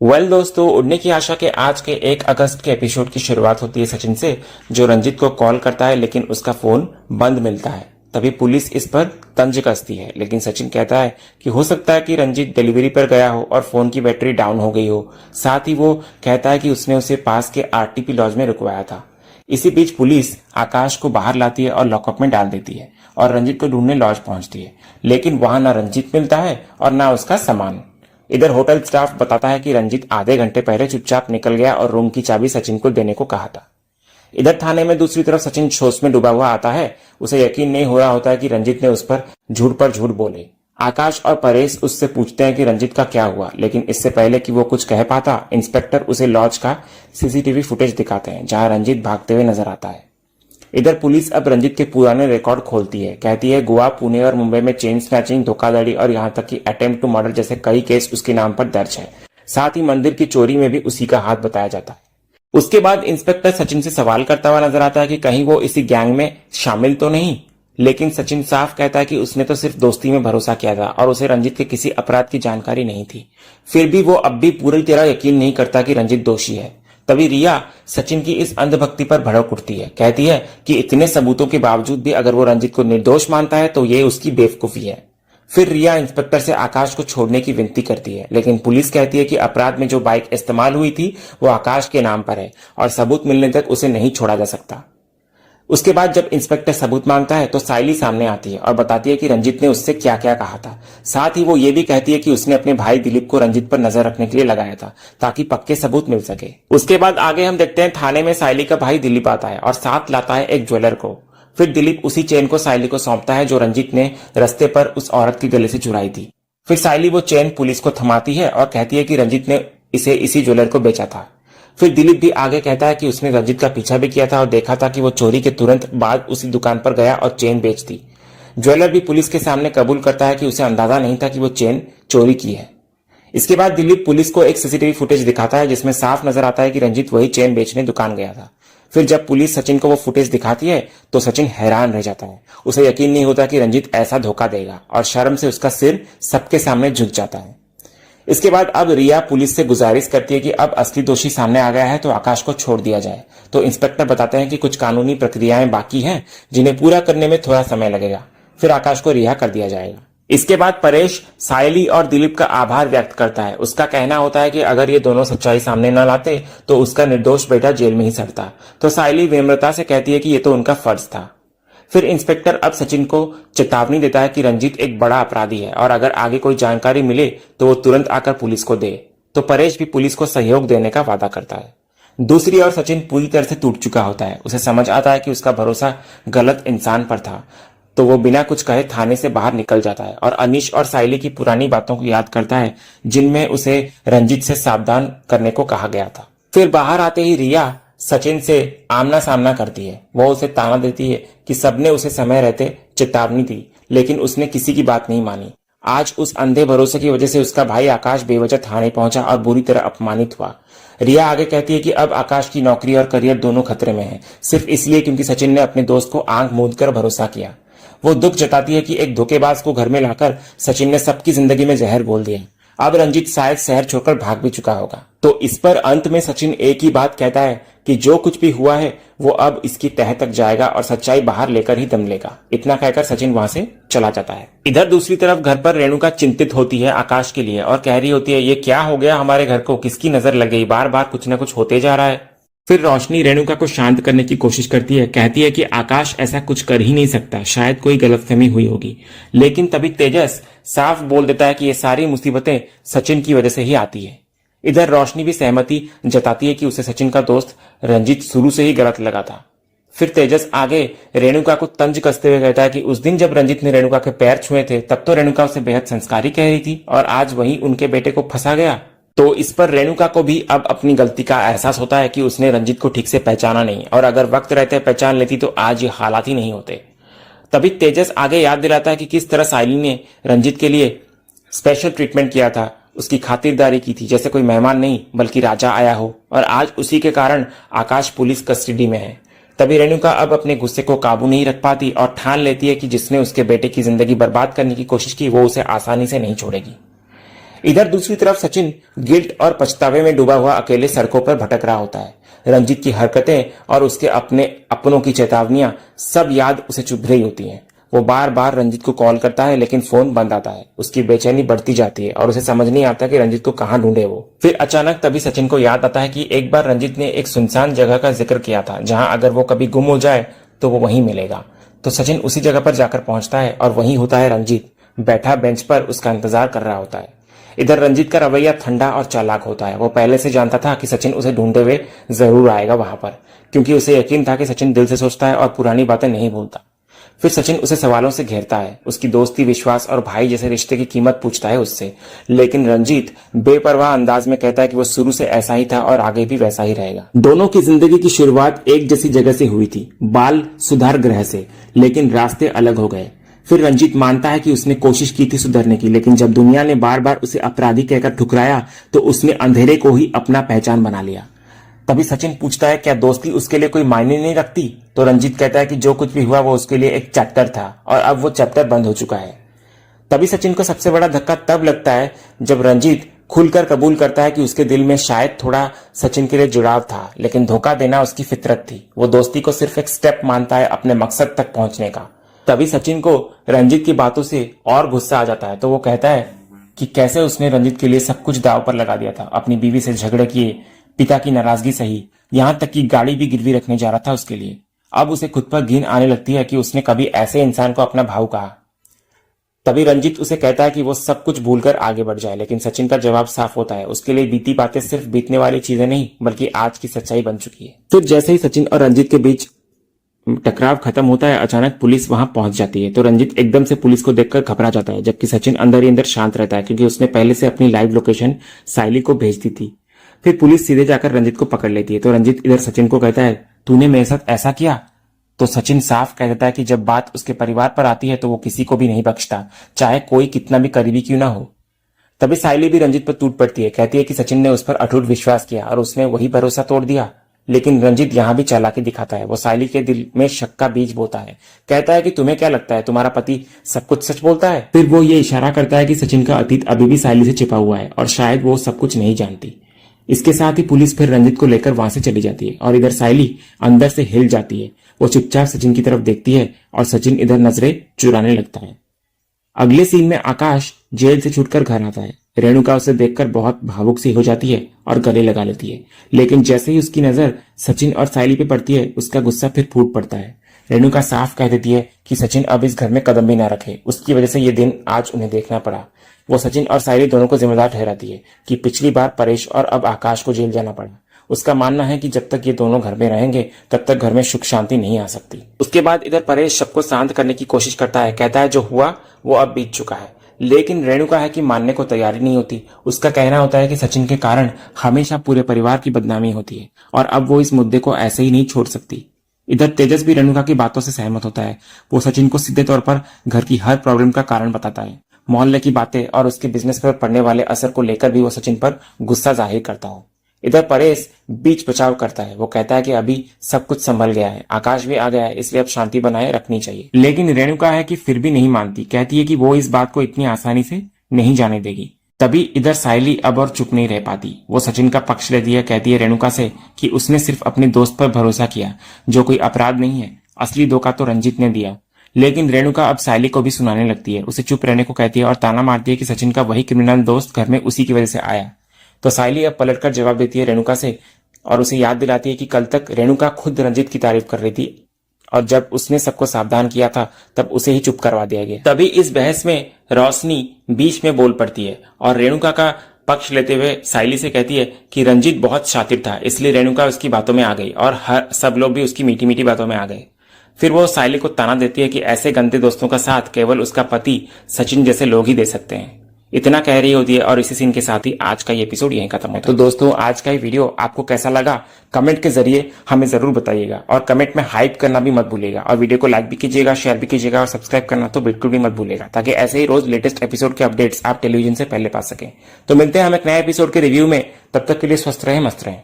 दोस्तों, उड़ने की आशा के आज के 1 अगस्त के एपिसोड की शुरुआत होती है सचिन से, जो रंजित को कॉल करता है लेकिन उसका फोन बंद मिलता है। तभी पुलिस इस पर तंज कसती है, लेकिन सचिन कहता है कि हो सकता है कि रंजित डिलीवरी पर गया हो और फोन की बैटरी डाउन हो गई हो। साथ ही वो कहता है कि उसने उसे पास के आरटीपी लॉज में रुकवाया था। इसी बीच पुलिस आकाश को बाहर लाती है और लॉकअप में डाल देती है और रंजित को ढूंढने लॉज पहुंचती है, लेकिन वहां ना रंजित मिलता है और ना उसका सामान। इधर होटल स्टाफ बताता है कि रंजित आधे घंटे पहले चुपचाप निकल गया और रूम की चाबी सचिन को देने को कहा था। इधर थाने में दूसरी तरफ सचिन सोच में डूबा हुआ आता है। उसे यकीन नहीं हो रहा होता है कि रंजित ने उस पर झूठ बोले। आकाश और परेश उससे पूछते हैं कि रंजित का क्या हुआ, लेकिन इससे पहले कि वो कुछ कह पाता, इंस्पेक्टर उसे लॉज का सीसीटीवी फुटेज दिखाते हैं जहां रंजित भागते हुए नजर आता है। इधर पुलिस अब रंजित के पुराने रिकॉर्ड खोलती है। कहती है गोवा, पुणे और मुंबई में चेन स्नैचिंग, धोखाधड़ी और यहाँ तक कि अटेम्प्ट टू मर्डर जैसे कई केस उसके नाम पर दर्ज है। साथ ही मंदिर की चोरी में भी उसी का हाथ बताया जाता है। उसके बाद इंस्पेक्टर सचिन से सवाल करता हुआ नजर आता है कि कहीं वो इसी गैंग में शामिल तो नहीं, लेकिन सचिन साफ कहता है कि उसने तो सिर्फ दोस्ती में भरोसा किया था और उसे रंजित के किसी अपराध की जानकारी नहीं थी। फिर भी वो अब भी पूरी तरह यकीन नहीं करता कि रंजित दोषी है। तभी रिया सचिन की इस अंधभक्ति पर भड़क उठती है। कहती है कि इतने सबूतों के बावजूद भी अगर वो रंजित को निर्दोष मानता है तो ये उसकी बेवकूफी है। फिर रिया इंस्पेक्टर से आकाश को छोड़ने की विनती करती है, लेकिन पुलिस कहती है कि अपराध में जो बाइक इस्तेमाल हुई थी वो आकाश के नाम पर है और सबूत मिलने तक उसे नहीं छोड़ा जा सकता। उसके बाद जब इंस्पेक्टर सबूत मांगता है तो साइली सामने आती है और बताती है कि रंजित ने उससे क्या क्या कहा था। साथ ही वो ये भी कहती है कि उसने अपने भाई दिलीप को रंजित पर नजर रखने के लिए लगाया था ताकि पक्के सबूत मिल सके। उसके बाद आगे हम देखते हैं थाने में साइली का भाई दिलीप आता है और साथ लाता है एक ज्वेलर को। फिर दिलीप उसी चेन को साइली को सौंपता है जो रंजित ने रास्ते पर उस औरत के गले से चुराई थी। फिर साइली वो चेन पुलिस को थमाती है और कहती है कि रंजित ने इसे इसी ज्वेलर को बेचा था। फिर दिलीप भी आगे कहता है कि उसने रंजित का पीछा भी किया था और देखा था कि वो चोरी के तुरंत बाद उसी दुकान पर गया और चेन बेच दी। ज्वेलर भी पुलिस के सामने कबूल करता है कि उसे अंदाजा नहीं था कि वो चेन चोरी की है। इसके बाद दिलीप पुलिस को एक सीसीटीवी फुटेज दिखाता है जिसमें साफ नजर आता है कि रंजित वही चेन बेचने दुकान गया था। फिर जब पुलिस सचिन को वो फुटेज दिखाती है तो सचिन हैरान रह जाता है। उसे यकीन नहीं होता कि रंजित ऐसा धोखा देगा और शर्म से उसका सिर सबके सामने झुक जाता है। इसके बाद अब रिया पुलिस से गुजारिश करती है कि अब असली दोषी सामने आ गया है तो आकाश को छोड़ दिया जाए। तो इंस्पेक्टर बताते हैं कि कुछ कानूनी प्रक्रियाएं बाकी हैं जिन्हें पूरा करने में थोड़ा समय लगेगा, फिर आकाश को रिहा कर दिया जाएगा। इसके बाद परेश सायली और दिलीप का आभार व्यक्त करता है। उसका कहना होता है कि अगर ये दोनों सच्चाई सामने न लाते तो उसका निर्दोष बेटा जेल में ही सड़ता। तो सायली विनम्रता से कहती है कि ये तो उनका फर्ज था। फिर इंस्पेक्टर अब सचिन को चेतावनी देता है कि रंजित एक बड़ा अपराधी है और अगर आगे कोई जानकारी मिले तो वो तुरंत आकर पुलिस को दे। तो परेश भी पुलिस को सहयोग देने का वादा करता है। दूसरी ओर सचिन पूरी तरह से टूट चुका होता है। उसे समझ आता है कि उसका भरोसा गलत इंसान पर था, तो वो बिना कुछ कहे थाने से बाहर निकल जाता है और अनीश और साइली की पुरानी बातों को याद करता है जिनमें उसे रंजित से सावधान करने को कहा गया था। फिर बाहर आते ही रिया सचिन से आमना सामना करती है। वो उसे ताना देती है कि सबने उसे समय रहते चेतावनी दी, लेकिन उसने किसी की बात नहीं मानी। आज उस अंधे भरोसे की वजह से उसका भाई आकाश बेवजह थाने पहुंचा और बुरी तरह अपमानित हुआ। रिया आगे कहती है कि अब आकाश की नौकरी और करियर दोनों खतरे में है, सिर्फ इसलिए क्योंकि सचिन ने अपने दोस्त को आंख मूंद कर भरोसा किया। वो दुख जताती है कि एक धोखेबाज को घर में लाकर सचिन ने सबकी जिंदगी में जहर घोल दिया। अब रंजित शायद शहर छोड़कर भाग भी चुका होगा। तो इस पर अंत में सचिन एक ही बात कहता है कि जो कुछ भी हुआ है वो अब इसकी तह तक जाएगा और सच्चाई बाहर लेकर ही दम लेगा। इतना कहकर सचिन वहां से चला जाता है। इधर दूसरी तरफ घर पर रेणुका चिंतित होती है आकाश के लिए और कह रही होती है, ये क्या हो गया हमारे घर को, किसकी नजर लग गई, बार बार कुछ न कुछ होते जा रहा है। फिर रोशनी रेणुका को शांत करने की कोशिश करती है। कहती है कि आकाश ऐसा कुछ कर ही नहीं सकता, शायद कोई गलतफहमी हुई होगी। लेकिन तभी तेजस साफ बोल देता है कि ये सारी मुसीबतें सचिन की वजह से ही आती है। इधर रोशनी भी सहमति जताती है कि उसे सचिन का दोस्त रंजित शुरू से ही गलत लगा था। फिर तेजस आगे रेणुका को तंज कसते हुए कहता है कि उस दिन जब रंजित ने रेणुका के पैर छुए थे तब तो रेणुका उसे बेहद संस्कारी कह रही थी और आज वही उनके बेटे को फंसा गया। तो इस पर रेणुका को भी अब अपनी गलती का एहसास होता है कि उसने रंजित को ठीक से पहचाना नहीं और अगर वक्त रहते पहचान लेती तो आज ये हालात ही नहीं होते। तभी तेजस आगे याद दिलाता है कि किस तरह साइली ने रंजित के लिए स्पेशल ट्रीटमेंट किया था, उसकी खातिरदारी की थी जैसे कोई मेहमान नहीं बल्कि राजा आया हो, और आज उसी के कारण आकाश पुलिस कस्टडी में है। तभी रेणुका अब अपने गुस्से को काबू नहीं रख पाती और ठान लेती है कि जिसने उसके बेटे की जिंदगी बर्बाद करने की कोशिश की वो उसे आसानी से नहीं छोड़ेगी। इधर दूसरी तरफ सचिन गिल्ट और पछतावे में डूबा हुआ अकेले सड़कों पर भटक रहा होता है। रंजीत की हरकतें और उसके अपनों की चेतावनियां सब याद उसे चुभ रही होती हैं। वो बार बार रंजीत को कॉल करता है लेकिन फोन बंद आता है। उसकी बेचैनी बढ़ती जाती है और उसे समझ नहीं आता कि रंजीत को कहाँ ढूंढे वो। फिर अचानक तभी सचिन को याद आता है कि एक बार रंजीत ने एक सुनसान जगह का जिक्र किया था जहां अगर वो कभी गुम हो जाए तो वो वहीं मिलेगा। तो सचिन उसी जगह पर जाकर पहुंचता है और वहीं होता है रंजीत, बैठा बेंच पर उसका इंतजार कर रहा होता है। इधर रंजीत का रवैया ठंडा और चालाक होता है। वो पहले से जानता था कि सचिन उसे ढूंढते हुए जरूर आएगा वहां पर, क्योंकि उसे यकीन था कि सचिन दिल से सोचता है और पुरानी बातें नहीं भूलता। फिर सचिन उसे सवालों से घेरता है, उसकी दोस्ती, विश्वास और भाई जैसे रिश्ते की कीमत पूछता है उससे। लेकिन रंजीत बेपरवाह अंदाज में कहता है कि वो शुरू से ऐसा ही था और आगे भी वैसा ही रहेगा। दोनों की जिंदगी की शुरुआत एक जैसी जगह से हुई थी, बाल सुधार गृह से, लेकिन रास्ते अलग हो गए। फिर रंजीत मानता है कि उसने कोशिश की थी सुधरने की, लेकिन जब दुनिया ने बार बार उसे अपराधी कहकर ठुकराया तो उसने अंधेरे को ही अपना पहचान बना लिया। तभी सचिन पूछता है क्या दोस्ती उसके लिए कोई मायने नहीं रखती? तो रंजीत कहता है कि जो कुछ भी हुआ वो उसके लिए एक चैप्टर था और अब वो चैप्टर बंद हो चुका है। तभी सचिन को सबसे बड़ा धक्का तब लगता है जब रंजीत खुलकर कबूल करता है कि उसके दिल में शायद थोड़ा सचिन के लिए जुड़ाव था, लेकिन धोखा देना उसकी फितरत थी। वो दोस्ती को सिर्फ एक स्टेप मानता है अपने मकसद तक पहुंचने का। तभी सचिन को रंजीत की बातों से और गुस्सा आ जाता है। तो वो कहता है कि कैसे उसने रंजीत के लिए सब कुछ दांव पर लगा दिया था, अपनी बीवी से झगड़े किए, पिता की नाराजगी सही, यहां तक कि गाड़ी भी गिरवी रखने जा रहा था उसके लिए। अब उसे खुद पर घिन आने लगती है कि उसने कभी ऐसे इंसान को अपना भाऊ कहा। तभी रंजीत उसे कहता है कि वो सब कुछ भूलकर आगे बढ़ जाए, लेकिन सचिन का जवाब साफ होता है, उसके लिए बीती बातें सिर्फ बीतने वाली चीजें नहीं बल्कि आज की सच्चाई बन चुकी है। फिर जैसे ही सचिन और रंजीत के बीच टकराव खत्म होता है, अचानक पुलिस वहां पहुंच जाती है। तो रंजीत एकदम से पुलिस को देखकर घबरा जाता है, जबकि सचिन अंदर ही अंदर शांत रहता है, क्योंकि उसने पहले से अपनी लाइव लोकेशन साइली को भेज दी थी। फिर पुलिस सीधे जाकर रंजीत को पकड़ लेती है। तो रंजीत इधर सचिन को कहता है तूने मेरे साथ ऐसा किया? तो सचिन साफ कह देता है कि जब बात उसके परिवार पर आती है तो वो किसी को भी नहीं बख्शता, चाहे कोई कितना भी करीबी क्यों ना हो। तभी साइली भी रंजीत पर टूट पड़ती है, कहती है कि सचिन ने उस पर अटूट विश्वास किया और उसने वही भरोसा तोड़ दिया। लेकिन रंजीत यहां भी चालाकी दिखाता है। वो साइली के दिल में शक का बीज बोता है, कहता है कि तुम्हें क्या लगता है तुम्हारा पति सब कुछ सच बोलता है? फिर वो ये इशारा करता है कि सचिन का अतीत अभी भी साइली से छिपा हुआ है और शायद वो सब कुछ नहीं जानती। इसके साथ ही पुलिस फिर रंजीत को लेकर वहां से चली जाती है और इधर साइली अंदर से हिल जाती है। वो चुपचाप सचिन की तरफ देखती है और सचिन इधर नजरें चुराने लगता है। अगले सीन में आकाश जेल से छूटकर घर आता है। रेणुका उसे देखकर बहुत भावुक सी हो जाती है और गले लगा लेती है, लेकिन जैसे ही उसकी नजर सचिन और साइली पे पड़ती है उसका गुस्सा फिर फूट पड़ता है। रेणुका साफ कह देती है कि सचिन अब इस घर में कदम भी ना रखे, उसकी वजह से ये दिन आज उन्हें देखना पड़ा। वो सचिन और साइली दोनों को जिम्मेदार ठहराती है कि पिछली बार परेश और अब आकाश को जेल जाना पड़ा। उसका मानना है कि जब तक ये दोनों घर में रहेंगे तब तक घर में सुख शांति नहीं आ सकती। उसके बाद इधर परेश सबको शांत करने की कोशिश करता है, कहता है जो हुआ वो अब बीत चुका है, लेकिन रेणुका है कि मानने को तैयारी नहीं होती। उसका कहना होता है कि सचिन के कारण हमेशा पूरे परिवार की बदनामी होती है और अब वो इस मुद्दे को ऐसे ही नहीं छोड़ सकती। इधर तेजस भी रेणुका की बातों से सहमत होता है। वो सचिन को सीधे तौर पर घर की हर प्रॉब्लम का कारण बताता है। मोहल्ले की बातें और उसके बिजनेस पर पड़ने वाले असर को लेकर भी वो सचिन पर गुस्सा जाहिर करता है। इधर परेश बीच बचाव करता है। वो कहता है कि अभी सब कुछ संभल गया है, आकाश भी आ गया है, इसलिए अब शांति बनाए रखनी चाहिए। लेकिन रेणुका है कि फिर भी नहीं मानती, कहती है कि वो इस बात को इतनी आसानी से नहीं जाने देगी। तभी इधर साइली अब और चुप नहीं रह पाती। वो सचिन का पक्ष लेती है, कहती है रेणुका से कि उसने सिर्फ अपने दोस्त पर भरोसा किया, जो कोई अपराध नहीं है। असली धोखा तो रंजीत ने दिया। लेकिन रेणुका अब साइली को भी सुनाने लगती है, उसे चुप रहने को कहती है और ताना मारती है कि सचिन का वही क्रिमिनल दोस्त घर में उसी की वजह से आया। तो साइली अब पलटकर जवाब देती है रेणुका से और उसे याद दिलाती है कि कल तक रेणुका खुद रंजीत की तारीफ कर रही थी और जब उसने सबको सावधान किया था तब उसे ही चुप करवा दिया गया। तभी इस बहस में रोशनी बीच में बोल पड़ती है और रेणुका का पक्ष लेते हुए साइली से कहती है कि रंजीत बहुत शातिर था, इसलिए रेणुका उसकी बातों में आ गई और सब लोग भी उसकी मीठी मीठी बातों में आ गए। फिर वो साइली को ताना देती है कि ऐसे गंदे दोस्तों का साथ केवल उसका पति सचिन जैसे लोग ही दे सकते हैं। इतना कह रही होती है और इसी सीन के साथ ही आज का ये एपिसोड यहीं खत्म होता है। तो दोस्तों आज का ये वीडियो आपको कैसा लगा कमेंट के जरिए हमें जरूर बताइएगा और कमेंट में हाइप करना भी मत भूलिएगा और वीडियो को लाइक भी कीजिएगा, शेयर भी कीजिएगा और सब्सक्राइब करना तो बिल्कुल भी मत भूलिएगा, ताकि ऐसे ही रोज लेटेस्ट एपिसोड के अपडेट्स आप टेलीविजन से पहले पा सकें। तो मिलते हैं हम एक नए एपिसोड के रिव्यू में, तब तक के लिए स्वस्थ रहें, मस्त रहें।